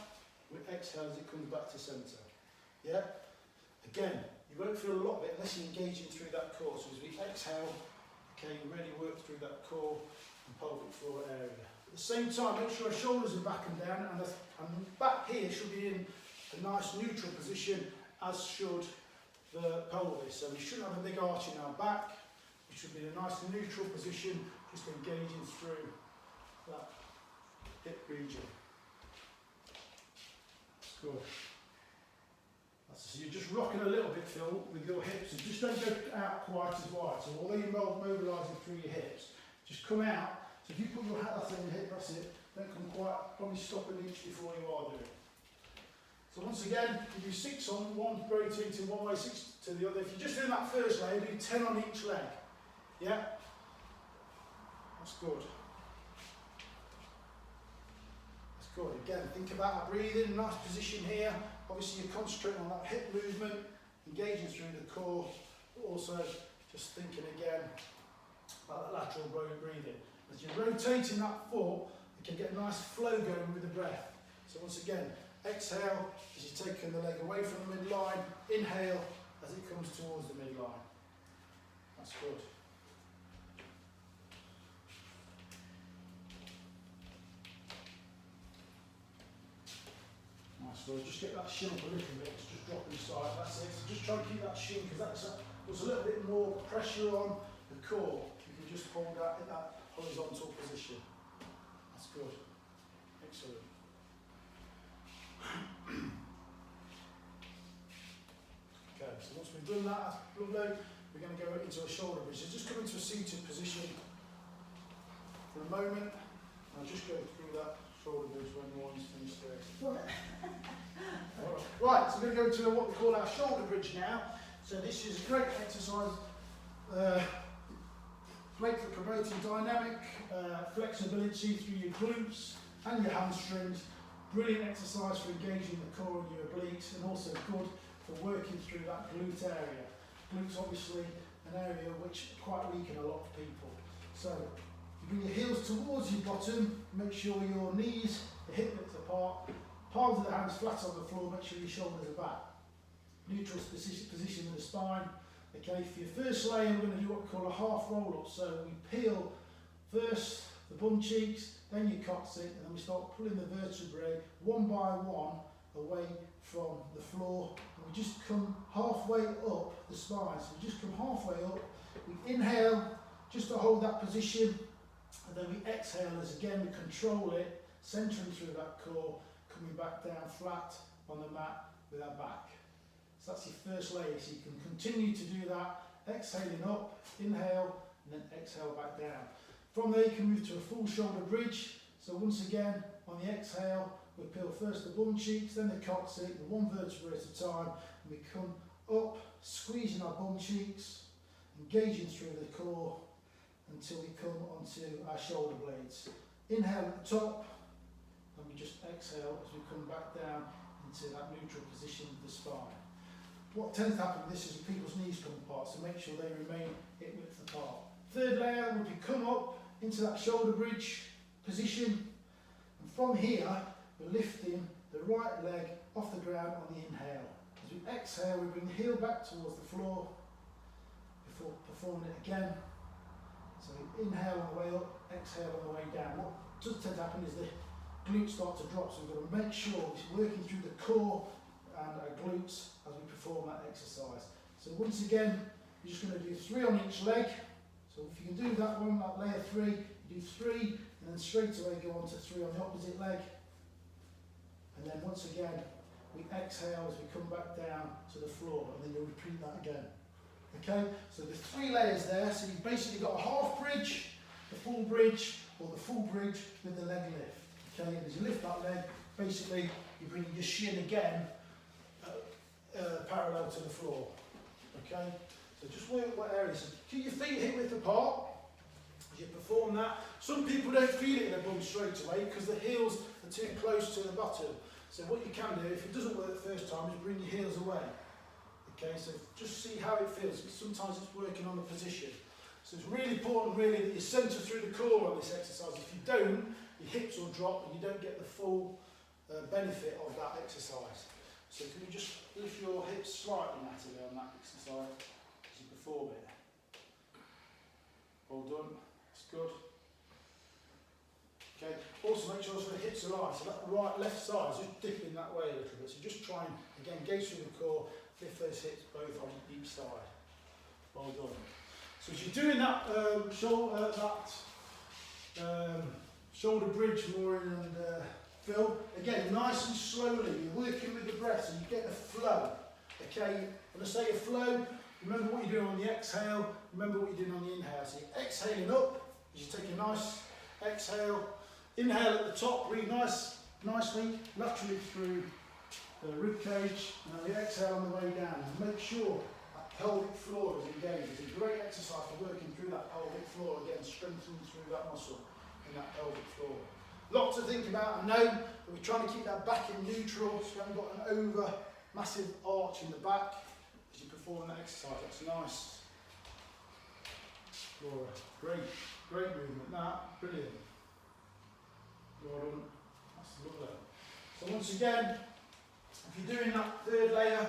we exhale as it comes back to centre. Yeah? Again, you won't feel a lot of it unless you're engaging through that core. So as we exhale, okay, you really work through that core and pelvic floor area. At the same time, make sure our shoulders are back and down, and back here should be in a nice neutral position, as should the pelvis. So we shouldn't have a big arch in our back. We should be in a nice neutral position, just engaging through that hip region. That's good. So you're just rocking a little bit, Phil, with your hips, and just don't go out quite as wide. So although you're mobilising through your hips, just come out. So if you put your hat on your hip, that's it. Don't come quite, probably stop an inch before you are doing it. So once again, you do 6 on one rotating to one way, 6 to the other. If you're just doing that first layer, do 10 on each leg. Yeah? That's good. That's good. Again, think about our breathing, nice position here. Obviously you're concentrating on that hip movement, engaging through the core, but also just thinking again about that lateral breathing. As you're rotating that foot, you can get a nice flow going with the breath. So once again, exhale as you're taking the leg away from the midline, inhale as it comes towards the midline. That's good. So just get that shin up a little bit, just drop inside, that's it. So just try and keep that shin, because that puts a little bit more pressure on the core. You can just hold that in that horizontal position. That's good. Excellent. Okay, so once we've done that, that's lovely. We're going to go into a shoulder bridge. So just come into a seated position for a moment. I'll just go through that shoulder bridge when one's finished there. Right, so we're going to go to what we call our shoulder bridge now. So this is a great exercise, great for promoting dynamic flexibility through your glutes and your hamstrings. Brilliant exercise for engaging the core and your obliques, and also good for working through that glute area. Glutes obviously an area which is quite weak in a lot of people. So you bring your heels towards your bottom, make sure your knees are hip width apart, palms of the hands flat on the floor, make sure your shoulders are back. Neutral position in the spine. Okay, for your first layer, we're going to do what we call a half roll up. So we peel first the bum cheeks, then your coccyx, and then we start pulling the vertebrae one by one away from the floor. And we just come halfway up the spine. So we just come halfway up. We inhale just to hold that position, and then we exhale as again we control it, centering through that core, coming back down flat on the mat with our back. So that's your first layer, so you can continue to do that, exhaling up, inhale, and then exhale back down. From there you can move to a full shoulder bridge. So once again, on the exhale, we peel first the bum cheeks, then the coccyx, one vertebra at a time, and we come up, squeezing our bum cheeks, engaging through the core, until we come onto our shoulder blades. Inhale at the top, and we just exhale as we come back down into that neutral position of the spine. What tends to happen with this is people's knees come apart, so make sure they remain hip width apart. Third layer would be come up into that shoulder bridge position, and from here we're lifting the right leg off the ground on the inhale. As we exhale, we bring the heel back towards the floor before performing it again. So we inhale on the way up, exhale on the way down. What does tend to happen is the glutes start to drop, so we've got to make sure we're working through the core and our glutes as we perform that exercise. So once again, you're just going to do 3 on each leg. So if you can do that one, that layer 3, you do 3, and then straight away go on to 3 on the opposite leg. And then once again, we exhale as we come back down to the floor, and then you'll repeat that again. Okay, so there's 3 layers there, so you've basically got a half bridge, the full bridge, or the full bridge with the leg lift. Okay, and as you lift that leg, basically you bring your shin again parallel to the floor. Okay, so just work what areas. So keep your feet hip width apart as you perform that. Some people don't feel it in their bum straight away because the heels are too close to the bottom. So what you can do, if it doesn't work the first time, is bring your heels away. Okay, so just see how it feels. Sometimes it's working on the position. So it's really important really that you centre through the core on this exercise. If you don't, your hips will drop and you don't get the full benefit of that exercise. So can you just lift your hips slightly, Natalie, on that exercise as you perform it. Well done, that's good. Okay, also make sure the hips are right, so that right, left side is just dipping that way a little bit. So just try and, again, engage through the core, lift those hips both on each side. Well done. So as you're doing that shoulder bridge, Maureen and Phil, again, nice and slowly, you're working with the breath, so you get the flow. Okay, when I say a flow, remember what you're doing on the exhale, remember what you're doing on the inhale. So you're exhaling up, as you take a nice exhale, inhale at the top, breathe nicely, laterally through the rib cage, and the exhale on the way down. And make sure that pelvic floor is engaged. It's a great exercise for working through that pelvic floor, again, strengthening through that muscle in that pelvic floor. Lot to think about, I know, but we're trying to keep that back in neutral, so you haven't got an over massive arch in the back as you perform that exercise. That's nice. Laura, great movement. That, brilliant. Well done. That's lovely. So once again, if you're doing that third layer,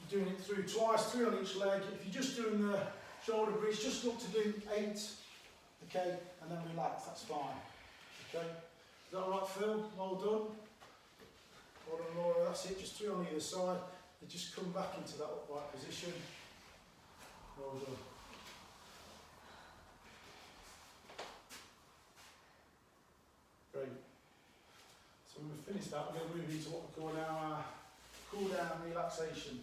you're doing it through twice, 3 on each leg. If you're just doing the shoulder bridge, just look to do 8, okay, and then relax, that's fine. Okay, is that all right, Phil? Well done. Well done, Laura, that's it, just 3 on either side. They just come back into that upright position. Well done. Great. So when we've finished that, we're going to move into what we call now our cool down and relaxation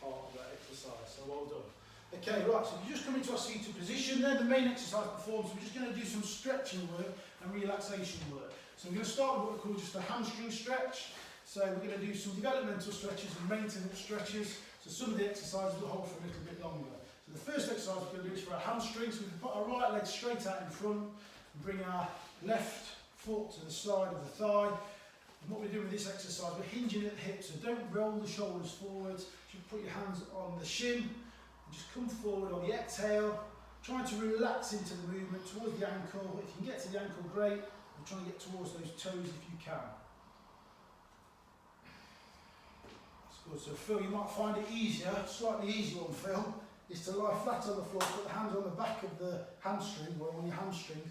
part of that exercise. So well done. Okay, right, so if you just come into our seated position, then the main exercise performed. So we're just going to do some stretching work and relaxation work. So I'm going to start with what we call just a hamstring stretch. So we're going to do some developmental stretches and maintenance stretches. So some of the exercises will hold for a little bit longer. So the first exercise we're going to do is for our hamstrings. So we can put our right leg straight out in front and bring our left foot to the side of the thigh. And what we're doing with this exercise, we're hinging at the hips, so don't roll the shoulders forwards. You put your hands on the shin and just come forward on the exhale, trying to relax into the movement towards the ankle. If you can get to the ankle, great. And try and get towards those toes if you can. That's good. So Phil, you might find it easier, slightly easier one, Phil, is to lie flat on the floor, put the hands on the back of the hamstring, or on your hamstring,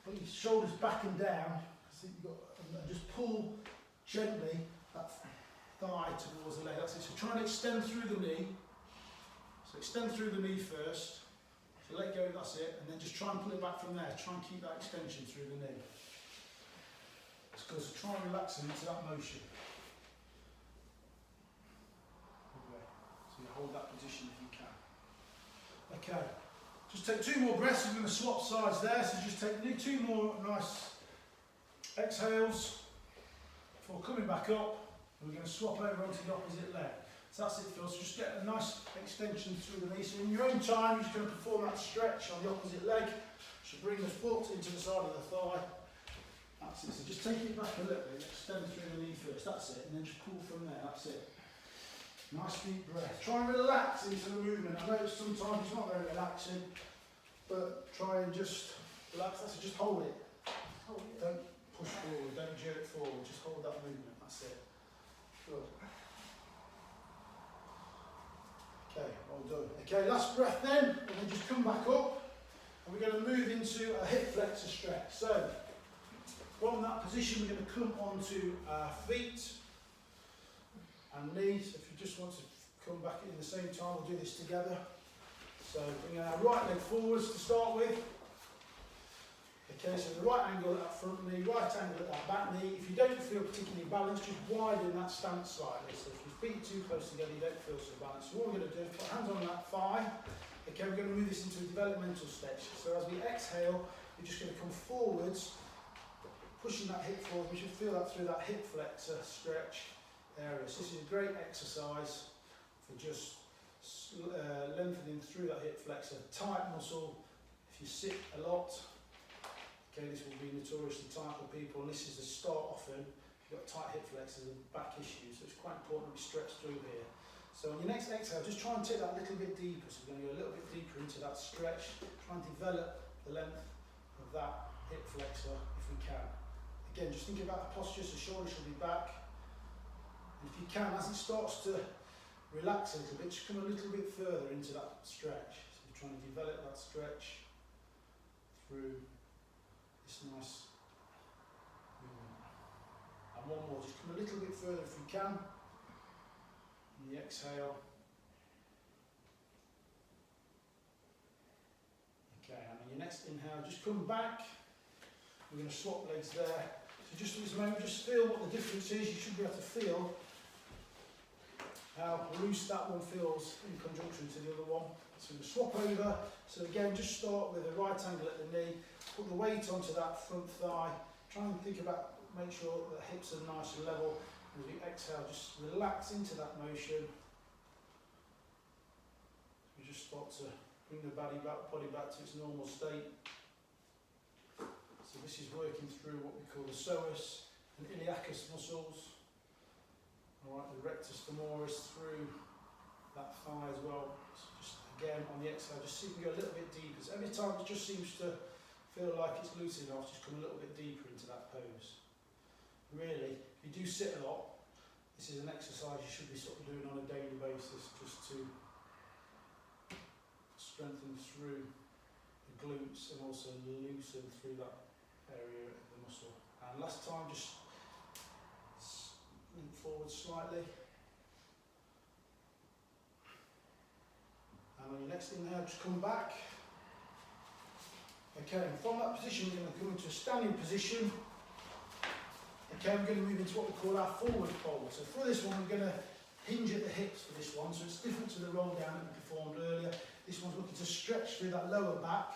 put your shoulders back and down, so you've got, and just pull gently that thigh towards the leg. That's it. So try and extend through the knee. So extend through the knee first. So let go, that's it. And then just try and pull it back from there. Try and keep that extension through the knee. That's good. So try and relax into that motion. Okay. So you hold that position if you can. Okay. Just take 2 more breaths. We're going to swap sides there. So just take 2 more nice exhales before coming back up, and we're going to swap over onto the opposite leg. So that's it, Phil. So just get a nice extension through the knee. So in your own time, you're just going to perform that stretch on the opposite leg. So bring the foot into the side of the thigh. That's it. So just take it back a little bit, extend through the knee first. That's it. And then just pull from there. That's it. Nice deep breath. Try and relax into the movement. I know sometimes it's not very relaxing, but try and just relax. That's it. Just hold it. Hold it. Don't push forward, don't jerk forward, just hold that movement, that's it. Good. Okay, well done. Okay, last breath then, and then just come back up, and we're going to move into a hip flexor stretch. So, from that position, we're going to come onto our feet and knees. If you just want to come back in the same time, we'll do this together. So, bring our right leg forwards to start with. Okay, so the right angle at that front knee, right angle at that back knee. If you don't feel particularly balanced, just widen that stance slightly. So if your feet are too close together, you don't feel so balanced. So what we're going to do is put hands on that thigh. Okay, we're going to move this into a developmental stretch. So as we exhale, we're just going to come forwards, pushing that hip forward. We should feel that through that hip flexor stretch area. So this is a great exercise for just lengthening through that hip flexor. Tight muscle. If you sit a lot, okay, this will be notoriously tight for people, and this is the start often. you've got tight hip flexors and back issues, so it's quite important that we stretch through here. So on your next exhale, just try and take that a little bit deeper. So we're going to go a little bit deeper into that stretch. Try and develop the length of that hip flexor if we can. Again, just think about the posture, so shoulders should be back. And if you can, as it starts to relax a little bit, just come a little bit further into that stretch. So we're trying to develop that stretch through this nice movement. And one more, just come a little bit further if you can. And the exhale. Okay, and on your next inhale, just come back. We're going to swap legs there. So just at this moment, just feel what the difference is. You should be able to feel how loose that one feels in conjunction to the other one. So we'll swap over. So again, just start with a right angle at the knee. Put the weight onto that front thigh. Try and think about, make sure the hips are nice and level. As we exhale, just relax into that motion. We just start to bring the body back to its normal state. So this is working through what we call the psoas and iliacus muscles. Alright, the rectus femoris through that thigh as well. So just again on the exhale, just see if we go a little bit deeper. So every time it just seems to feel like it's loose enough, just come a little bit deeper into that pose. Really, if you do sit a lot, this is an exercise you should be sort of doing on a daily basis just to strengthen through the glutes and also loosen through that area of the muscle. And last time, just lean forward slightly. And on your next inhale, just come back. Okay, and from that position, we're going to come into a standing position. Okay, we're going to move into what we call our forward fold. So for this one, we're going to hinge at the hips for this one. So it's different to the roll down that we performed earlier. This one's looking to stretch through that lower back.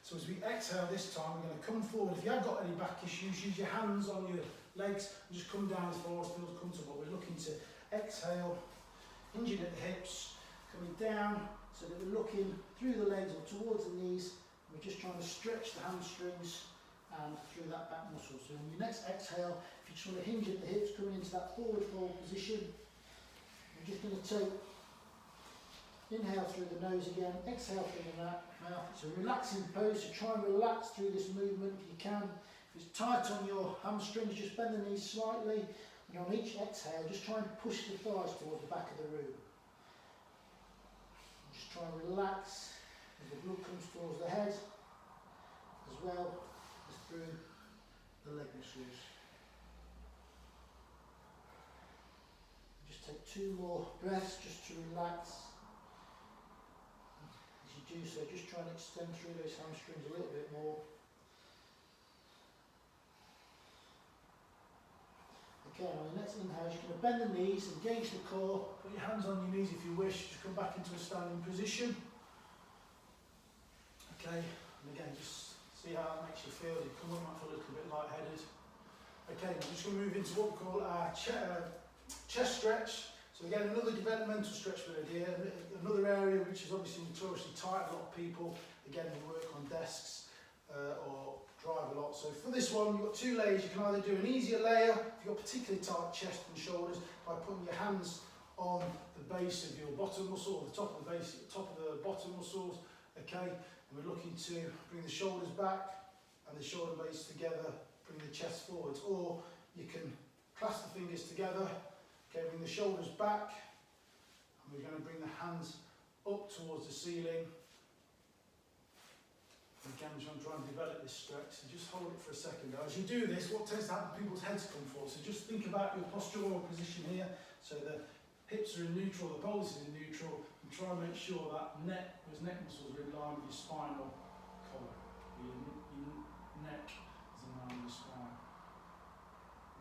So as we exhale this time, we're going to come forward. If you have got any back issues, use your hands on your legs and just come down as far as feels comfortable. We're looking to exhale, hinging at the hips, coming down so that we're looking through the legs or towards the knees. We're just trying to stretch the hamstrings and through that back muscle. So on your next exhale, if you just want to hinge at the hips, coming into that forward fold position, we're just going to take inhale through the nose again, exhale through the mouth. So relaxing pose, so try and relax through this movement if you can. If it's tight on your hamstrings, just bend the knees slightly. And on each exhale, just try and push the thighs towards the back of the room. Just try and relax as the blood comes towards the head, as well as through the leg muscles. Just take 2 more breaths just to relax. Do so, just try and extend through those hamstrings a little bit more. Okay, on the next inhale, you're going to bend the knees, engage the core, put your hands on your knees if you wish, just come back into a standing position. Okay, and again, just see how that makes you feel. You come up, might feel a little bit lightheaded. Okay, we're just going to move into what we call our chest stretch. So again, another developmental stretch we're going to do here. Another area which is obviously notoriously tight, a lot of people, again, who work on desks or drive a lot. So for this one, you've got 2 layers. You can either do an easier layer, if you've got particularly tight chest and shoulders, by putting your hands on the base of your bottom muscle, or the top of the base, top of the bottom muscles, okay? And we're looking to bring the shoulders back and the shoulder base together, bring the chest forwards. Or you can clasp the fingers together. Okay, bring the shoulders back, and we're going to bring the hands up towards the ceiling. Again, I'm trying to develop this stretch, so just hold it for a second. Now, as you do this, what tends to happen, people's heads come forward. So just think about your postural position here. So the hips are in neutral, the pelvis is in neutral, and try and make sure that those neck muscles are in line with your spinal column. Your neck is in line with your spine.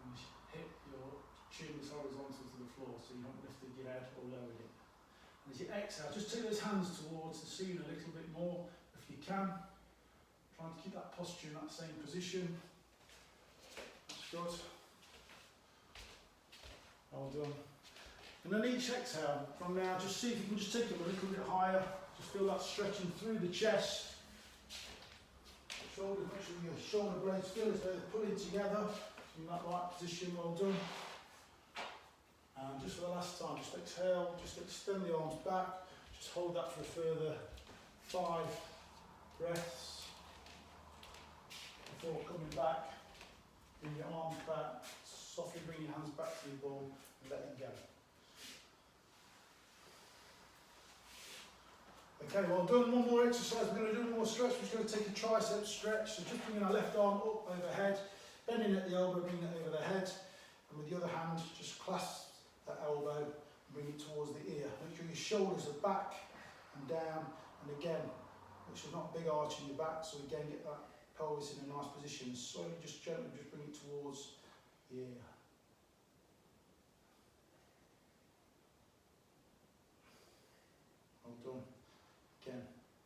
And your hip, your chin is horizontal to the floor, so you haven't lifted your head or lowered it. And as you exhale, just take those hands towards the ceiling a little bit more if you can. Trying to keep that posture in that same position. That's good. Well done. And then each exhale from now, just see if you can just take them a little bit higher. Just feel that stretching through the chest. Shoulders, make sure your shoulder blades feel as though they're pulling together. in that right position, well done. And just for the last time, just exhale, just extend the arms back, just hold that for a further 5 breaths before coming back. Bring your arms back, softly bring your hands back to your ball and let it go. Okay, well done. One more exercise. We're going to do one more stretch. We're just going to take a tricep stretch. So just bringing our left arm up overhead, bending at the elbow, bringing it over the head, and with the other hand, just clasp that elbow and bring it towards the ear. Make sure your shoulders are back and down, and again, make sure not a big arch in your back. So again, get that pelvis in a nice position. Slowly, just gently, just bring it towards the ear. Well done. Again,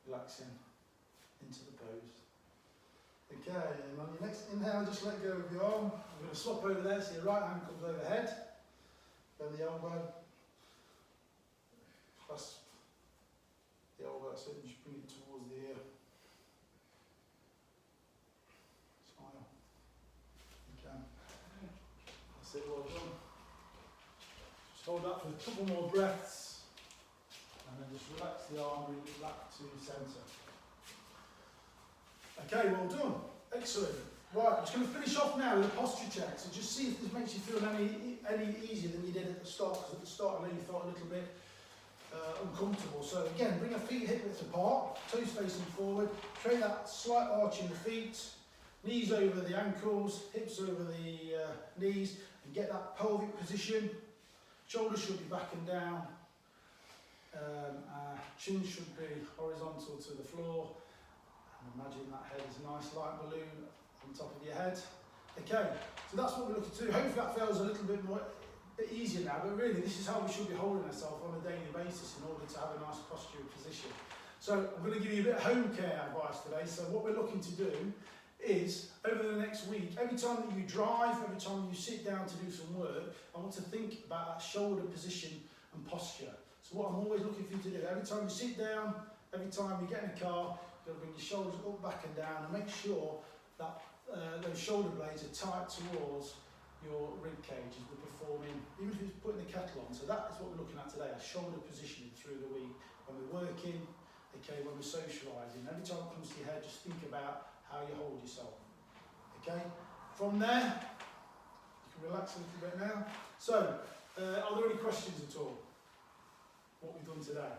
relaxing into the pose. Okay, and on your next inhale, just let go of your arm. I'm going to swap over there, so your right hand comes overhead, bend the elbow, clasp the elbow, so just bring it towards the ear. Smile. You can. That's it, well done. Just hold that for a couple more breaths. And then just relax the arm, bring it back to centre. Okay, well done. Excellent. Right, I'm just going to finish off now with a posture check. So just see if this makes you feel any easier than you did at the start, because at the start I know you felt a little bit uncomfortable. So again, bring your feet hip width apart, toes facing forward, create that slight arch in the feet, knees over the ankles, hips over the knees, and get that pelvic position. Shoulders should be back and down. Our chin should be horizontal to the floor, and imagine that head is a nice light balloon on top of your head. Okay, so that's what we're looking to do. Hopefully that feels a little bit easier now, but really this is how we should be holding ourselves on a daily basis in order to have a nice posture position. So I'm going to give you a bit of home care advice today. So what we're looking to do is, over the next week, every time that you drive, every time you sit down to do some work, I want to think about that shoulder position and posture. So what I'm always looking for you to do, every time you sit down, every time you get in a car, you've got to bring your shoulders up, back and down, and make sure that those shoulder blades are tight towards your rib cage as we're performing, even if it's putting the kettle on. So that is what we're looking at today, our shoulder positioning through the week, when we're working, okay, when we're socialising. Every time it comes to your head, just think about how you hold yourself. Okay, from there, you can relax a little bit now. So, are there any questions at all? What we've done today?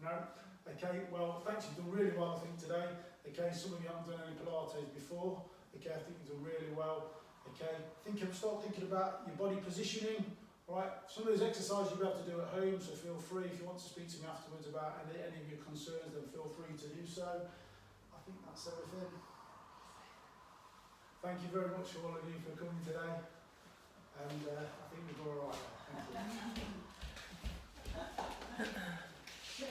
No? Okay, well, thanks, you've done really well, I think, today. Okay, some of you haven't done any Pilates before. Okay, I think you've done really well. Okay, start thinking about your body positioning. Right, some of those exercises you'll be able to do at home, so feel free, if you want to speak to me afterwards about any of your concerns, then feel free to do so. I think that's everything. Thank you very much, all of you, for coming today. And I think we've done all right.